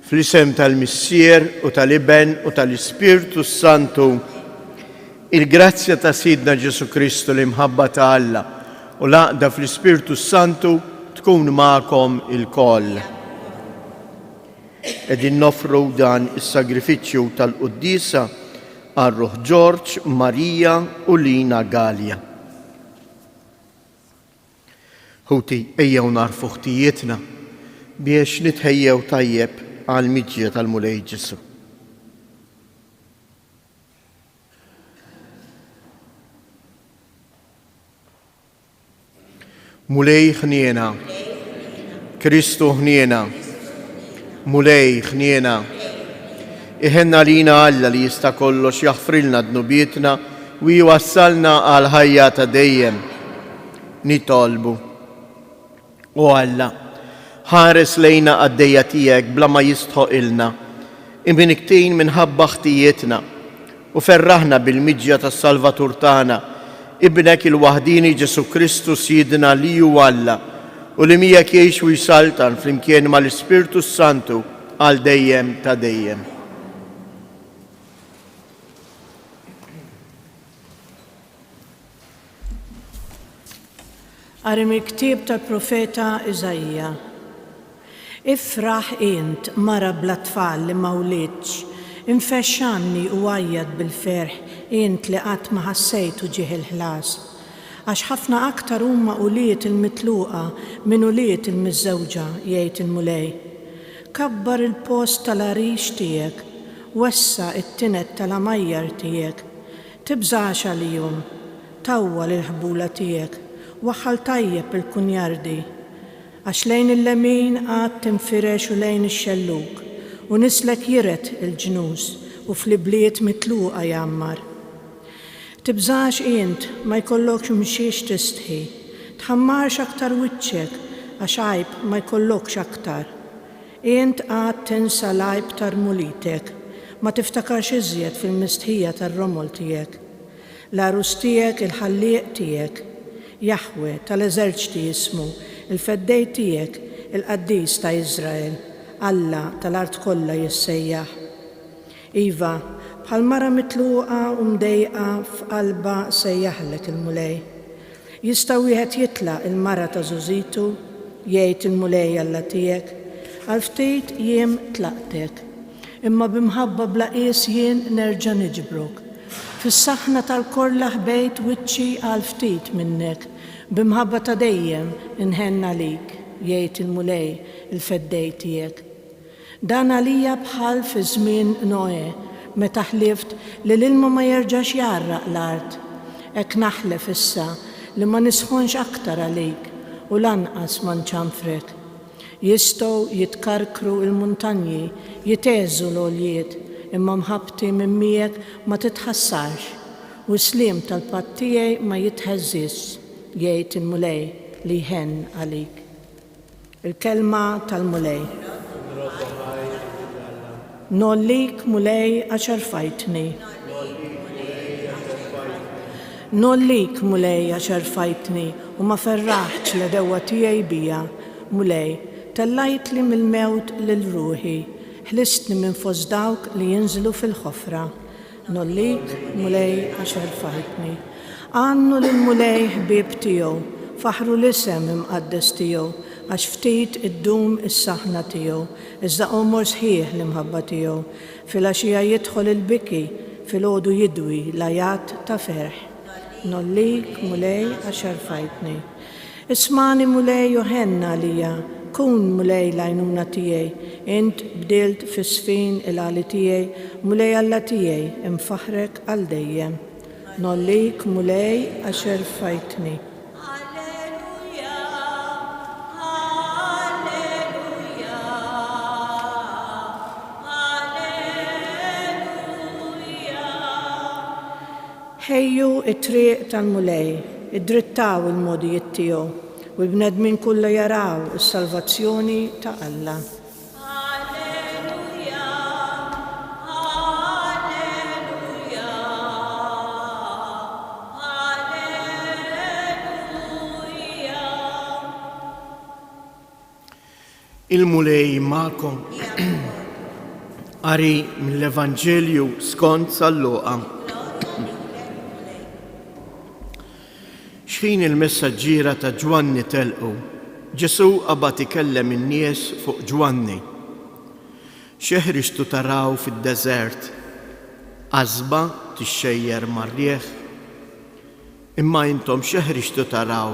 Fl-isem tal-Missier u tal-Iben u tal-Ispirtu Santu, il-grazzja ta' Sidna Ġesu Kristu l-imħabba ta' Alla u l-għaqda fl-Ispirtu Santu tkun ma'kom il-koll. Edin nofru dan is-sagrifiċċju tal-Quddisa għal-Ruħ Ġorġ, Marija u Lina Galja. Ħuti ejjew narfu ħtijietna biex nitħejjew tajjeb għal-miġja tal-Mulej Ġesu. Mulej ħniena, Kristu ħniena, Mulej ħniena, iħenna lina Alla li jista' kollox jaħfrilna dnubietna u jwassalna għal ħajja ta' dejjem. Nitolbu. O Alla, ħares lejna għaddejja tiegħek bla ma jistħoq ilna, imbiniktin minħabba ħtijietna u ferraħna bil-miġja tas-Salvatur tagħna, ibnek il-waħdini Ġesu Kristu Sidna li hu Alla u li miegħek jgħix u jsaltan flimkien mal-Ispirtu Santu għal dejjem ta' dejjem. Qari mill-ktieb tal-Profeta Iżajja. Ifraħ int mara bla tfal li ma wlidx, infexxanni u għajjad bil-ferħ int li qatt ma ħassejtu ġieħ il-ħlas. Għax ħafna aktar huma uliet il-mitluqa minn uliet il-miżżewġa jgħid il-Mulej. Kabbar il-post tal-għarix tiegħek, wessa it-tinet tal-amajjar tiegħek, tibżax għalihom, tawwal il-ħbula tiegħek, waħħal tajjeb il-kunjardi. Għax lejn il-lemin għad tinfirex u lejn ix-xelluk u nislek jiret il-ġnus u fl-ibliet mitluqa jammar. Tibżax int ma jkollokx mxiex tistħi, tħammarx aktar wiċċek għax għajb ma jkollokx aktar. Int għad tinsa l-għajb tar-mulitek, ma tiftakarx iżjed fil-mistħija tar-romol tiegħek. L-arus tiegħek il-ħallieq tiegħek, Jahwe tal-eżerċti jismu, il-feddej tiegħek, il-qaddis ta' Iżrael, Alla tal-art kollha jissejjaħ. Iva, bħal mara mitluqa u mdejqa f'qalba sejjaħlek il-Mulej. Jista' wieħed jitlaq il-mara ta' Żużitu, jgħid il-Mulej Alla tiegħek, għal ftit jiem tlaqtek, imma bimħabba bla qies jien nerġa' niġbrok. Fis-saħħna tal-korla ħbejt wiċċi għal ftit minnek, bimħabba ta' dejjem inħenna lik, jgħid il-Mulej il-feddej tiegħek. Dan għalija bħal fi żmien Noe, meta ħlift li l-ilma ma jerġax jarraq l-art. Hekk naħlef issa li ma nisħonx aktar għalik u lanqas ma nċanfrek. Jistgħu jitkarkru il-muntanji, jiteżu l-għoljiet, imma mħabti minn miegħek ma titħassarx u s-slim tal-patt tiegħi ma jitħeżżix, jgħid il-Mulej li jħenn għalik. Il-kelma tal-Mulej. Nollik Mulej għax arfajtni. Nollik Mulej għax arfajtni u ma ferraħx li dewwa tiegħi bija, Mulej, tellajt li mill-mewt lil ruħi, ħlistni minn fost dawk li jinżlu fil-ħofra. Nollik Mulej għax arfajtni. Għannu l-Mulej ħbieb tiegħu, faħru l-isem imqaddes tiegħu, għax ftit iddum is-saħna tiegħu, iżda qomor sħiħ l-imħabba tiegħu, fil-għaxija jidħol il-biki, fil-għodu jidwi l-ajat ta' ferħ. Nollik Mulej għax arfajtni. Ismani Mulej joħenna lija, kun Mulej l-għajnuna tiegħi, int bdilt fis-sfin il-għali tiegħi, Mulej Alla tiegħi, imfaħrek għal dejjem. Nollik Mulej għax arfajtni. Ħejju it-triq tal-Mulej, id-drittaw il-modijiet tiegħu u l-bnedmin kollha jaraw is-salvazzjoni ta' Alla. Alleluja, alleluja, alleluja. Il-Mulej ma'kom. Qari mill-Evanġelju skont San-Luqa. X'ħin il-messaġġiera ta' Ġwanni telqu, Ġesu qabad ikellem in-nies fuq Ġwanni. X'eħriġtu taraw fid-deżert? Għażba tixxejjer mar-rieħ? Imma intom x'eħriġtu taraw?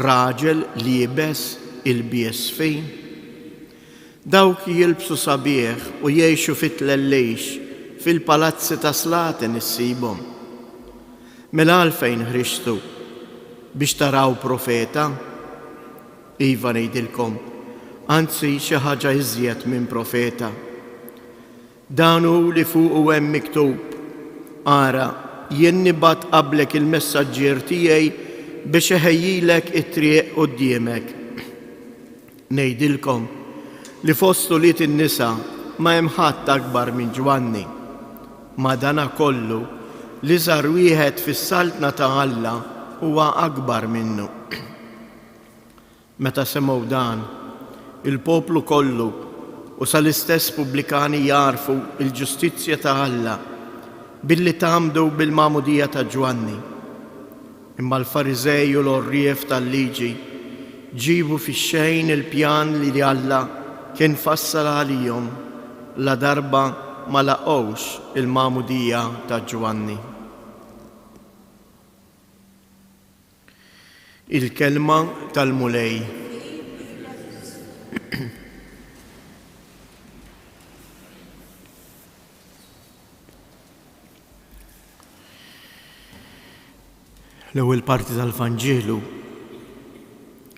Raġel li jibes il-bies fejn? Dawk jilbsu sabiħ u jgħixu fit-tlellejx fil-palazzi ta' slatin issibhom. Mela għalfejn ħriġtu biex taraw profeta? Iva ngħidilkom, anzi xi ħaġa iżjed minn profeta. Dan hu li fuqu hemm miktub: ara jien nibgħat qablek il-messaġġier tiegħi biex iħejjilek it-triq quddiemek. Ngħidilkom li fostu li tin-nisa ma hemm ħadd akbar minn Ġwanni. Madana kollu li żar wieħed fis-saltna ta' Alla huwa akbar minnu. Meta semgħu dan, il-poplu kollu u sal-istess pubblikani jarfu il-ġustizzja ta' Alla billi tagħmdu bil-magħmudija ta' Ġwanni. Imma l-Fariżej u l-orrief tal-liġi ġibu fix-xejn il-pjan li Alla kien fassal għalihom la darba ma laqgħux il-magħmudija ta' Ġwanni. Il-kelma tal-mulej. L-ewwel parti tal-Vanġelu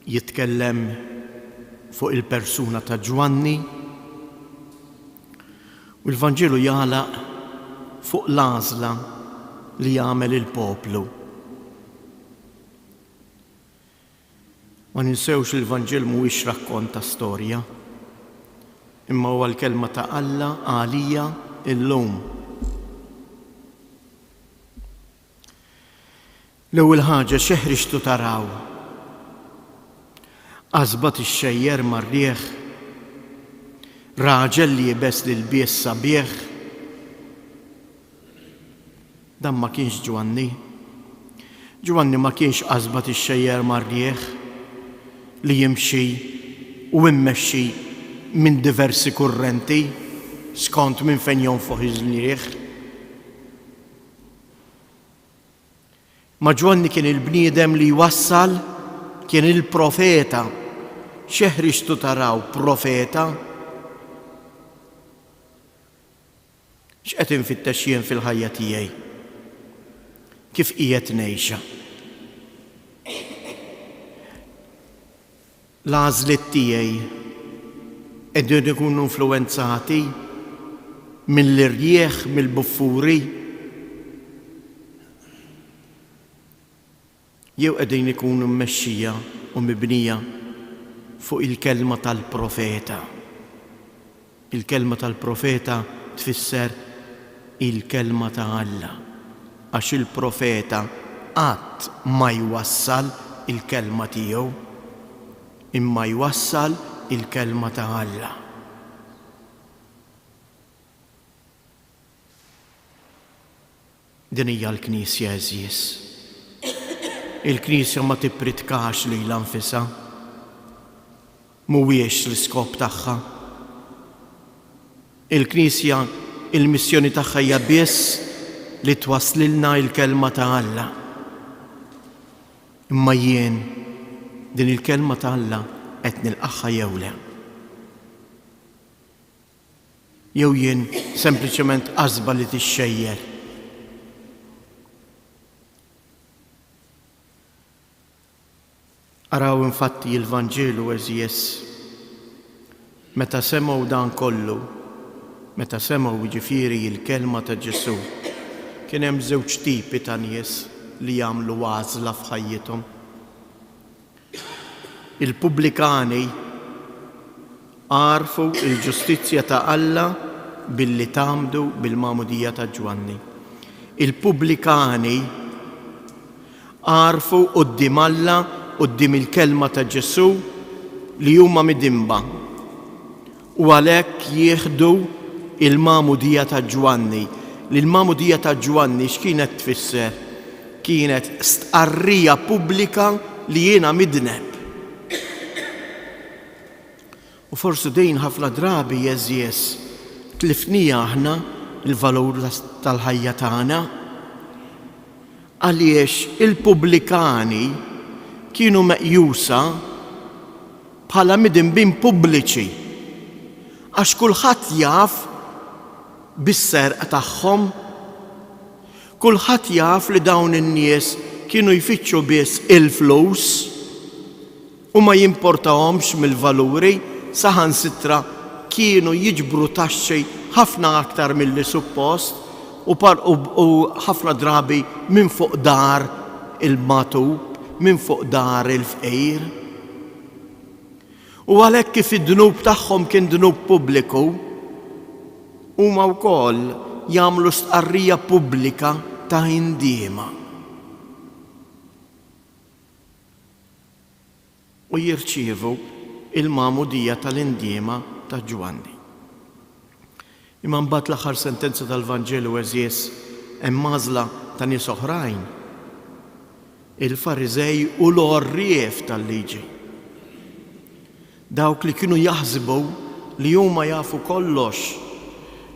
jitkellem fuq il-persuna ta' Ġwanni u l-Vanġelu jagħlaq fuq l-għażla li jagħmel il-poplu. Ma ninsewx il-Vanġel mhuwiex rakkont ta' storja, imma huwa l-kelma ta' Alla għalija illum. L-ewwel ħaġa x'eħriġtu taraw? Għażba tixxejjer mar-rieħ? Raġel li jibes lill-bies sabiħ? Dan ma kienx Ġwanni. Ġwanni ma kienx għażba tixxejjer mar-rieħ li jimxi u immexxi minn diversi kurrenti skont minn fejn jonfoħ iż-żrieħ. Ma Ġwanni kien il-bniedem li jwassal, kien il-profeta. X'eħriġtu taraw? Profeta? X'qed infittex jien fil-ħajja tiegħi? Kif qiegħed ngħixha? L-għażliet tiegħi qegħdin ikunu influwenzati mill-irjieħ, mill-buffuri? Jew qegħdin ikunu mmexxija u mibnija fuq il-kelma tal-profeta. Il-kelma tal-profeta tfisser il-kelma ta' Alla, għax il-profeta qatt ma jwassal il-kelma tiegħu, imma jwassal il-kelma ta' Alla. Din hija l-Knisja eżies. Il-Knisja ma tippritkax lilha nfisha, mhuwiex l-iskop tagħha. Il-Knisja il-missjoni tagħha hija biss li twasslilna l-kelma ta' Alla. Imma jien din il-kelma ta' Alla qed nilqaħħa jew le. Jew jien sempliċement għażba li tixxejjer. Araw infatti il-Vanġelu eżies. Meta semgħu dan kollu, meta semgħu jiġifieri l-kelma ta' Ġesu, kien hemm żewġ tipi ta' nies li jagħmlu għażla f'ħajjithom. Il-pubblikani għarfu il-ġustizzja ta' Alla billi tagħmdu bil-magħmudija ta' Ġwanni. Il-pubblikani għarfu quddiem Alla, quddiem il-kelma ta' Ġesu li huma midimba u għalhekk jieħdu il-Magħmudija ta' Ġwanni. L-Magħmudija ta' Ġwanni x'kienet tfisser? Kienet stqarrija pubblika li jiena midneb. U forsi dejn ħafna drabi jeżjes tlifnija aħna il-valur tal-ħajja tagħna għaliex il-pubblikani kienu meqjusa bħala midinbin pubbliċi għax kulħadd jaf bis-serq tagħhom, kulħadd jaf li dawn in-nies kienu jfittxu biss il-flus u ma jimportahomx mill-valuri, saħansitra kienu jiġbru taxxi ħafna aktar milli suppost u ħafna drabi minn fuq dar il-matub, minn fuq dar il-fqir. U għalhekk kif id-dnub tagħhom kien dnub pubbliku, huma wkoll jagħmlu stqarrija pubblika ta' indiema. U jirċievu il-Magħmudija tal-indiema ta' Ġwanni. Imma mbagħad l-aħħar sentenza tal-Vanġelu eżjes hemm mażla ta' nies oħrajn, il-Fariżej u l-orrief tal-liġi. Dawk li kienu jaħsbu li huma jafu kollox,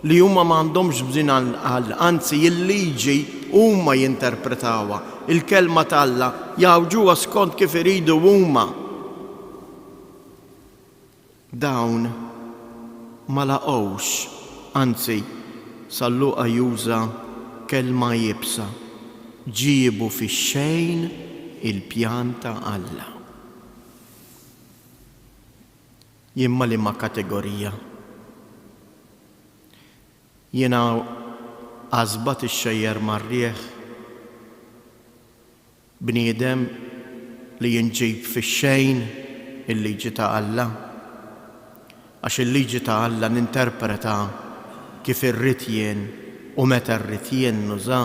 li huma m'għandhomx bżin anzi il-liġi huma jinterpretawha, il-kelma tal-Alla jawġuha skont kif iridu huma. Dawn ma laqgħux, anzi Salluqa juża kelma jibsa, ġiebu fix-xejn il-pjan ta' Alla. Jimma li ma' kategorija. Jiena għażbat ix-xejjer mar-rieħ, bniedem li jinġib fix-xejn il-liġi ta' Alla, għax il-liġi ta' Alla ninterpreta kif irrid jien u meta rrid jien nuża.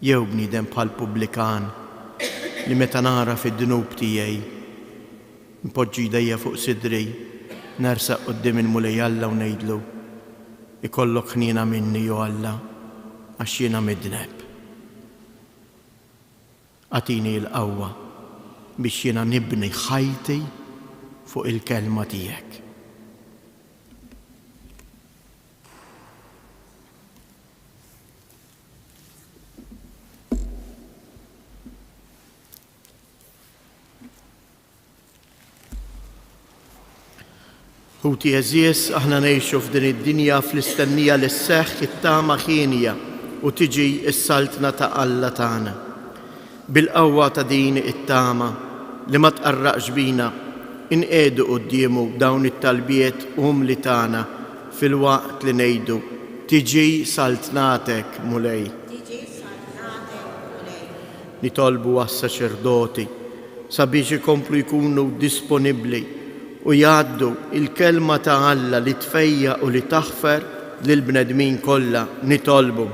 Jew bniedem bħal pubblikan li meta nara fid-dnub tiegħi npoġġi jdejja fuq sidri, nersaq quddiem il-mulej Alla u ngħidlu ikollok ħniena minni ju Alla għax jiena midneb. Għatini l-qawwa biex jiena nibni ħajti fuq il-kelma tiegħek. Ħuti eżies aħna ngħixu f'din id-dinja fl-istennija li sseħħ it-tama ħienija u tiġi s-saltna ta' Alla tagħna. Bil-qawwa ta' din it-tama li ma tqarraqx bina inqedu qudiemu dawn it-talbiet li tagħna fil-waqt li ngħidu tiġi saltnatek mulej. Nitolbu għas-saċerdoti sabiex ikomplu jkunu disponibbli u jgħaddu il-kelma ta' Alla li tfejja u li taħfer lil bnedmin kollha. Nitolbu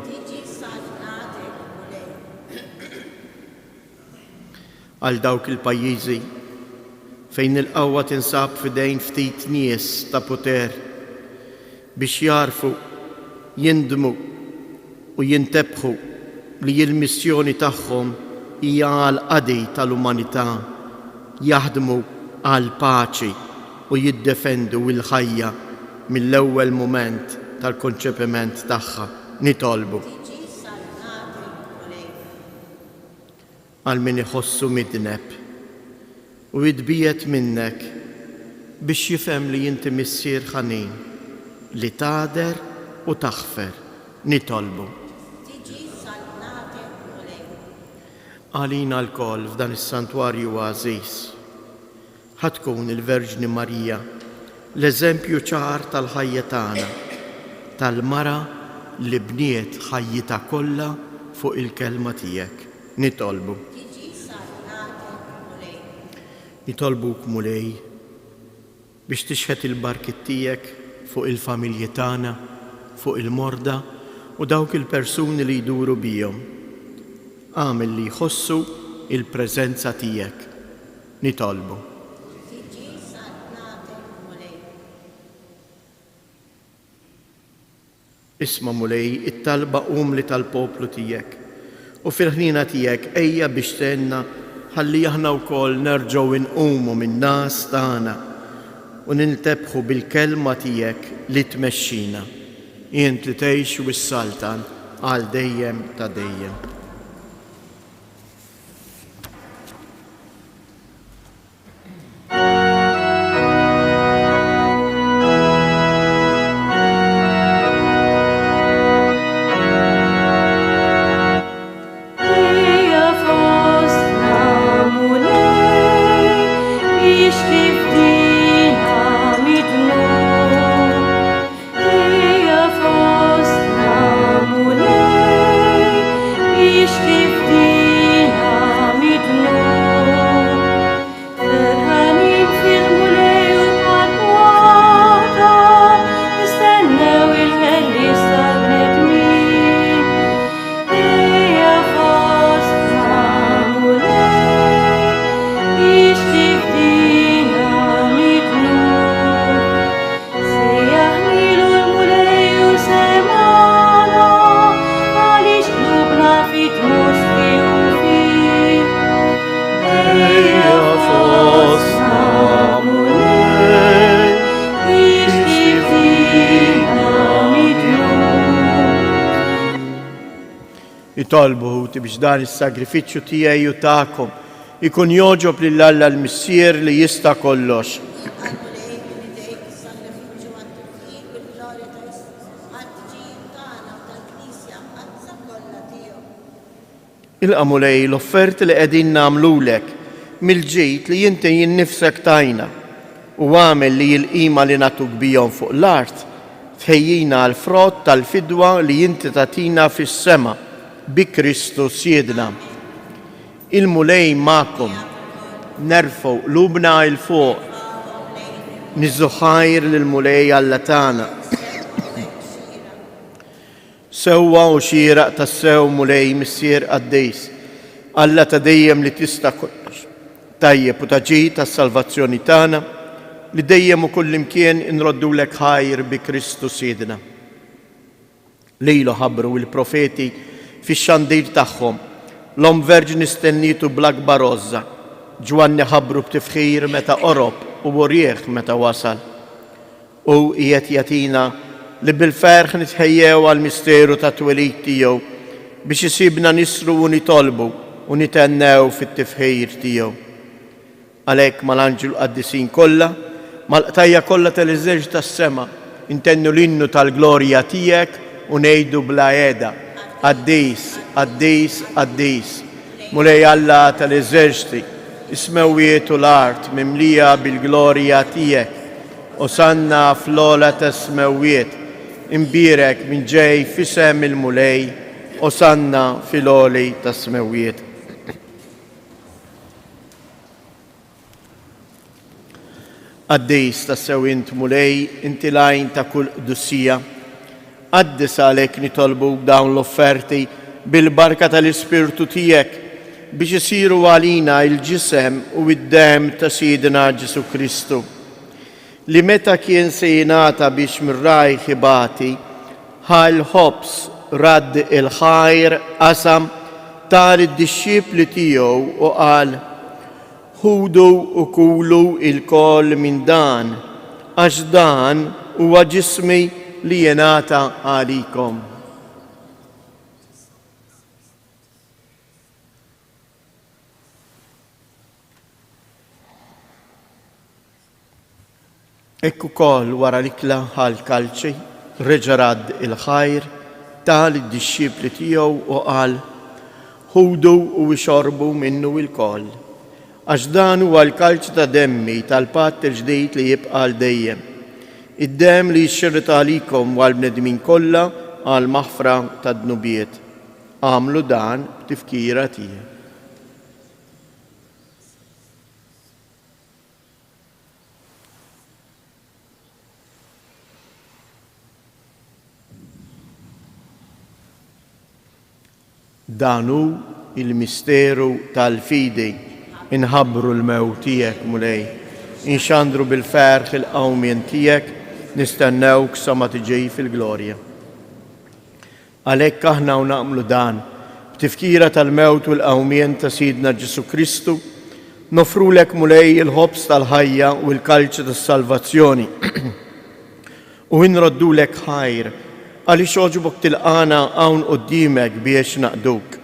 għal dawk il-pajjiżi fejn il-qawwa tinsab f'idejn ftit nies ta' poter biex jarfu, jindmu u jintebħu li l-missjoni tagħhom hija għal qadi tal-umanità, jaħdmu għal paċi u jiddefendu l-ħajja mill-ewwel mument tal-konċepiment tagħha. Nitolbu għal min iħossu midneb u jitbiet minnek biex jifhem li inti missier ħanin li tgħader u taħfer. Nitolbu għalina l-koll f'dan is-santwarju għażiż ħatkun il-Verġni Marija l-eżempju ċar tal-ħajja tagħna, tal-mara li bniet ħajjitha kollha fuq il-kelma tiegħek. Nitolbu nitolbuk mulej biex tixħet il-barkit tiegħek fuq il-familji tagħna, fuq il-morda u dawk il-persuni li jduru bihom. Għamel li jħossu il-preżenza tiegħek. Nitolbu Isma' mulej it-talba qum li tal-poplu tiegħek. U fil-ħnina tiegħek ejja biex tenna ħalli aħna wkoll nerġgħu inqumu min-nas tagħna u niltebħu bil-kelma tiegħek li tmexxina. Int li tgħix wis-saltan għal dejjem ta' dejjem. Jitolbu biex dan is-sagrifiċċju tiegħi u tagħkom ikun joġob lil Alla l-Missier li jista' kollox. Ilqa' mulej l-offerti li qegħdin nagħmlulek mill-ġid li inti jinnifsek tajna u għamel li l-qima li nagħtuk bihom fuq l-art tħejjina l-frott tal-fidwa li inti tagħtina fis-sema bi Kristu Siedna. Il-mulej ma'kom, nerfgħu qlubna il fuq, niżżu ħajr lill-mulej Alla tagħna. Sewwa u xieraq tas-sew mulej Missier Qaddejs, Alla ta' dejjem li tista' kollox. Tajjeb u ta' ġid tas-salvazzjoni tagħna li dejjem u kullimkien inroddulek ħajr bi Kristu Siedna. Lilu ħabbru il-profeti fix-xandir tagħhom, l-Om Verġni stennitu bl-akbar għoża, Ġwanni ħabbru b'tifħir meta qorob u Urjieħ meta wasal. U qiegħed jagħtina li bil-ferħ nitħejjew għall-misteru ta' twelid tiegħu biex isibna nisru u nitolbu u nitennew fit-tifħir tiegħu. Għalhekk mal-anġlu qaddisin kollha, mal-qtajja kollha tal-iżeġ tas-sema, intennu l-innu tal-glorja tiegħek u ngħidu bla qiegħda. Qaddejs, qaddejs, qaddejs, mulej Alla tal-eżerċti, ismewwiet u l-art mimlija bil-glorja tiegħek, osanna fl-ola tas-smewwiet, imbirek minn ġej fisem il-mulej, osanna fil-oli tas-smewwiet. Qaddejs tas-sew int mulej, inti lajn ta' kull qudussija, Qaddis għalhekk nitolbu dawn l-offerti bil-barka tal-Ispirtu tiegħek biex isiru għalina il-ġisem u id-dem ta' Siedna Ġesu Kristu, li meta kien se jingħata biex mir-raj ħibati ħal ħobs radd il-ħajr qasam tal id-dixxipli tiegħu u qal: ħudu u kulu il-koll minn dan, għax dan huwa ġismi li jingħata għalikom. Ekk ukoll wara l-ikla għall-kalċi reġa' radd il-ħajr tal id-dixxipli tiegħu u qal: ħudu u xorbu minnu l-koll, għax dan huwa l-kalċ ta' demmi tal-patt il-ġdid li jibqa' għal dejjem. Id-dem li jxirrit għalikom u għal-bnedmin kollha għal maħfra ta' dnubiet. Għamlu dan b'tifkira tiegħek. Dan hu il-misteru tal-fidi, inħabbru l-mewt tiegħek mulej, inxandru bil-ferħ il-qawmien tiegħek, nistennewk sa ma tiġi fil-glorja. Għalhekk aħna u nagħmlu dan b'tifkira tal-mewt u l-qawmien ta' Sidna Ġesu Kristu, nofrulek mulej il-ħobs tal-ħajja u l-kalċ tas-salvazzjoni. U nroddulek ħajr għaliex oġbok tilqana hawn quddiemek biex naqduk.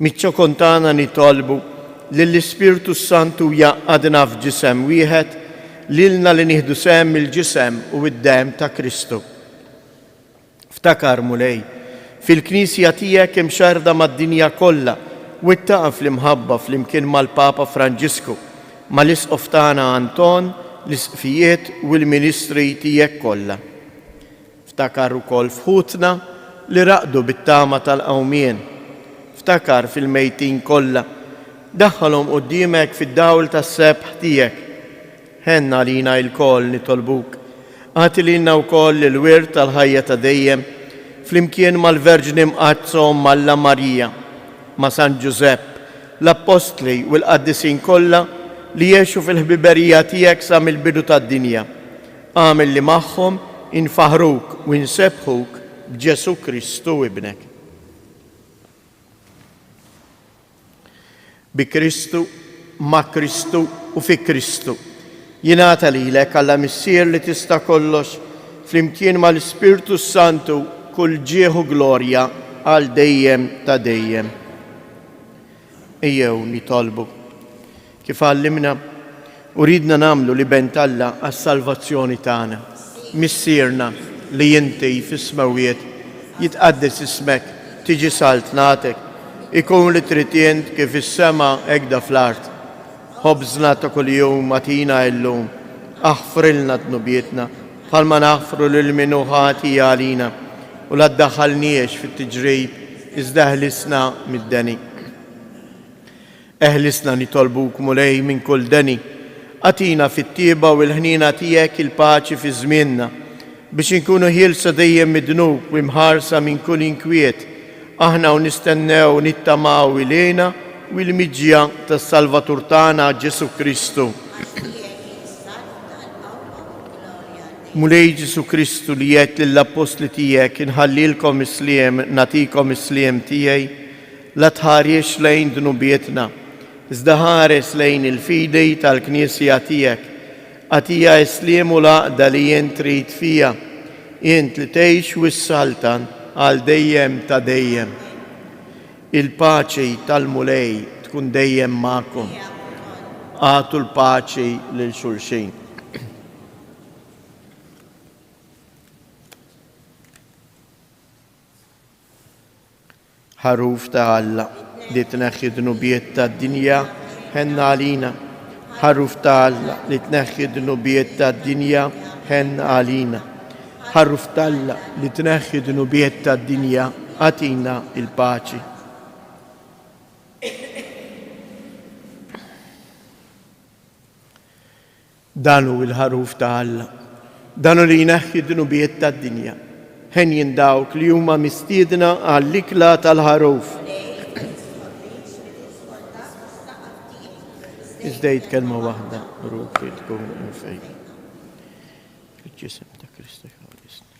Miċċa kontana nitolbu lill-Ispirtu Santu jaqadna f'ġisem wieħed lilna li nieħdu sehem il-ġisem u d-dem ta' Kristu. Ftakar mulej fil-Knisja tiegħek imxarda mad-dinja kollha u ittaqa' fl-imħabba flimkien mal-Papa Franġisku, mal-Isqof tagħna Anton, l-isqfijiet u l-ministri tiegħek kollha. Ftakar ukoll fħutna li raqdu bit-tama tal-qawmien. Ftakar fil-mejtin kollha, daħħalhom quddiemek fid-dawl tas-sebħ tiegħek. Ħenna lina l-koll nitolbuk. Għati lilna wkoll il-wirt tal-ħajja ta' dejjem flimkien mal-Verġni mqazzhom Malla Marija, ma' San Giuseppe, l-Apostli u l-Qaddisin kollha li jgħixu fil-ħbiberija tiegħek sa mill-bidu tad-dinja. Għamel li magħhom infaħruk u nsebħuk b'Ġesu Kristu ibnek. Bi Kristu, ma' Kristu u fi Kristu. Jingħata lilek Alla Missier li tista' kollox flimkien mal-Ispirtu Santu kull ġieħu glorja għal dejjem ta' dejjem. Ejjew nitolbu kif għallimna u ridna nagħmlu li bent Alla għas-salvazzjoni tagħna. Missierna li inti fis-smawiet jitqaddes ismek, tiġi saltnatek, ikun li tritjent kif is-sema hekk fl-art. Ħobżna ta' kuljum matina llum, aħfrilna dnubietna bħalma naħfru lil min hu ħati għalina u la ddaħħalniex fit-tiġrib iżda eħlisna mid-deni. Eħlisna nitolbuk mulej minn kull deni, għatina fit-tieba u l-ħnina tiegħek il-paċi fi żmienna biex inkunu ħielsa dejjem midnuk u mħarsa minn kull inkwiet, aħna u nistennew nittamaw ilejna u l-miġja tas-Salvatur tagħna Ġesu Kristu. Mulej Ġesu Kristu li jgħid lill-Apostli tiegħek inħallilkom isliem nagħtikom isliem tiegħi, la tħariex lejn dnubietna, iżda ħares lejn il-fidej tal-Knisja tiegħek. Għatija isliem u laqda li jien trid fija, jien li tgħix wis-saltan għal dejjem ta' dejjem. Il-paċi tal-mulej tkun dejjem magħkom. Għatu l-paċi lil xulxin. Ħaruf ta' Alla li tneħħi dnubiet tad-dinja ħenna għalina. Ħaruf ta' Alla li tneħħi dnubiet tad-dinja ħenna għalina. Ħaruf ta' Alla li tneħħi dnubiet tad-dinja għatina il-paċi. Danu il-ħaruf ta' Alla, danu li jneħħi dnubiet tad-dinja. Ħen jindawk li huma mistiedna għall-ikla tal-ħaruf. Iżdejt kelma waħda, ruħi tkun fejn. Il-ġisem ta' Kristu ħarisni.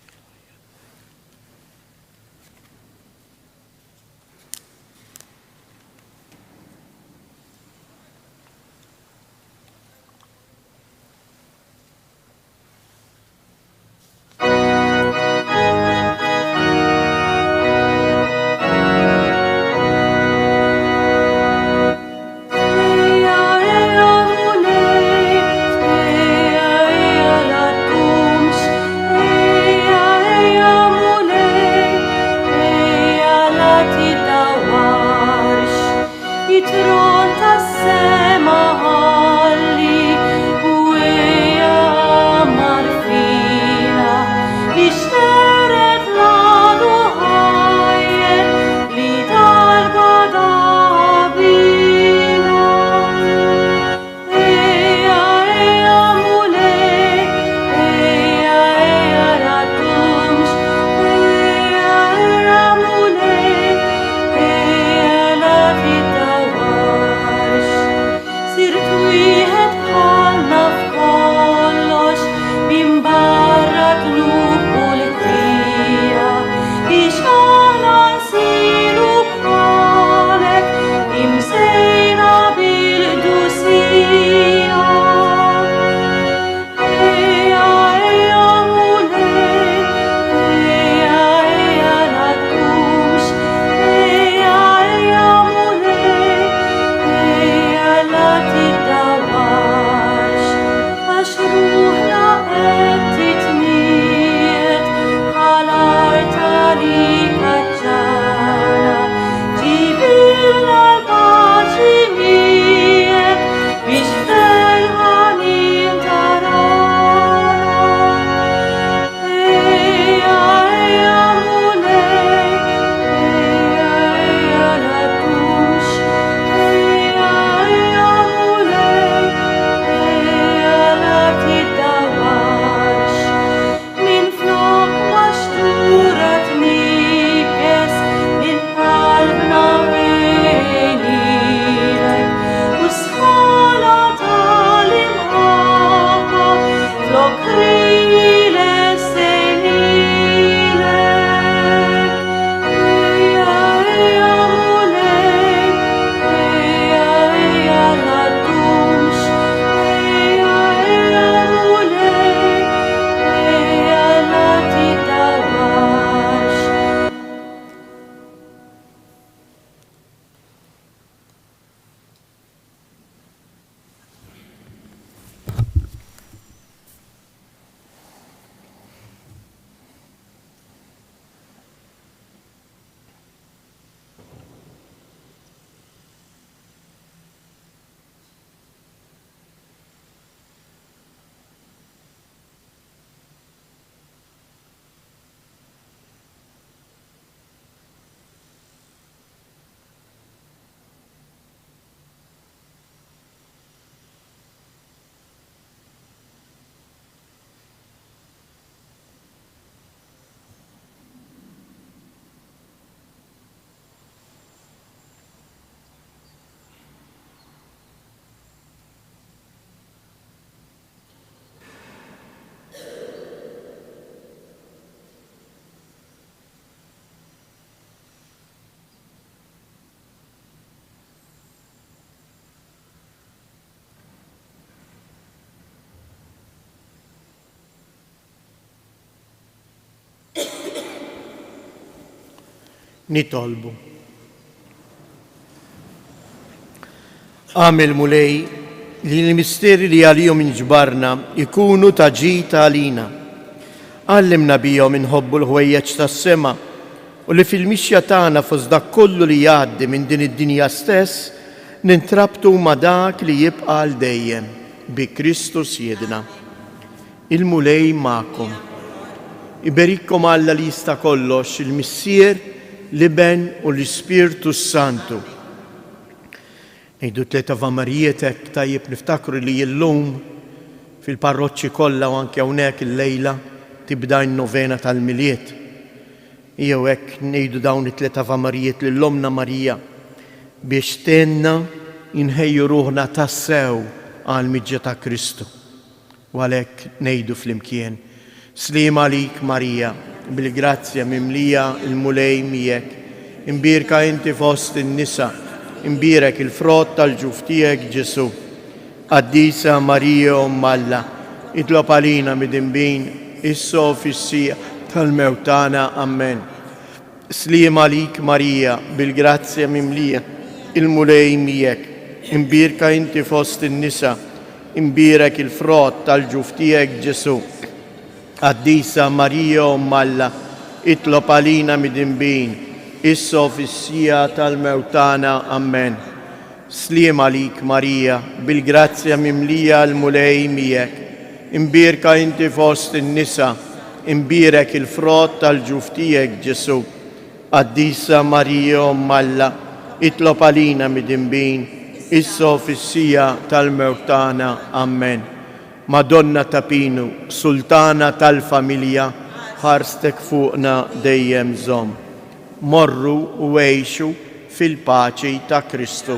nitolbu. Għamil mulej li l-misteri li għalihom inġbarna ikunu ta' ġita għalina. Għallimna bijom inħobbu l-ħwejjeġ tas-sema u li fil-mixja tagħna fost dak kollu li jgħaddi minn din id-dinja stess nintrabtu ma' dak li jibqa' għal dejjem bi Kristus Jedna. Il-mulej ma'kom. Iberikkom Alla li jista' kollox, il-Missier, l-Iben u l-Ispirtu Santu. Ngħidu tliet Avamarijiet hekk tajjeb niftakru li llum fil-parroċċi kollha u anke hawnhekk il-lejla tibda n-novena tal-miliet. Jew hekk ngħidu dawn it-tliet Avamarijiet lil Omna Marija biex tenna inħejju ruħna tassew għal miġġa ta' Kristu. U għalhekk ngħidu flimkien: Sliem għalik Marija, bil-grazzja mimlija il-mulej miegħek, imbirka inti fost in-nisa, imbirek il-frott tal-ġuf tiegħek Ġesu. Qaddisa Marija Alla, itlob għalina mid-inbin, issa fis-sija tal-mewtana. Amen. Sliem għalik Marija, bil-grazzja mimlija il-mulej miegħek, imbirka inti fost in-nisa, imbirek il-frott tal-ġuf tiegħek Ġesu. Qaddisa Marija Alla, itlob għalina mid-inbin, issa fis-sija tal-mewtana. Amen. Sliem għalik Marija, bil-grazzja mimlija l-mulej miegħek, imbirka inti fost in-nisa, imbirek il-frott tal-ġuf tiegħek Ġesu. Qaddisa Marija Alla, itlob għalina mid-inbin, issa fis-sija tal-mewtana. Amen. Madonna ta' Pinu, Sultana tal-familja, ħarstek fuqna dejjem żomm. Morru u għejxu fil-paċi ta' Kristu.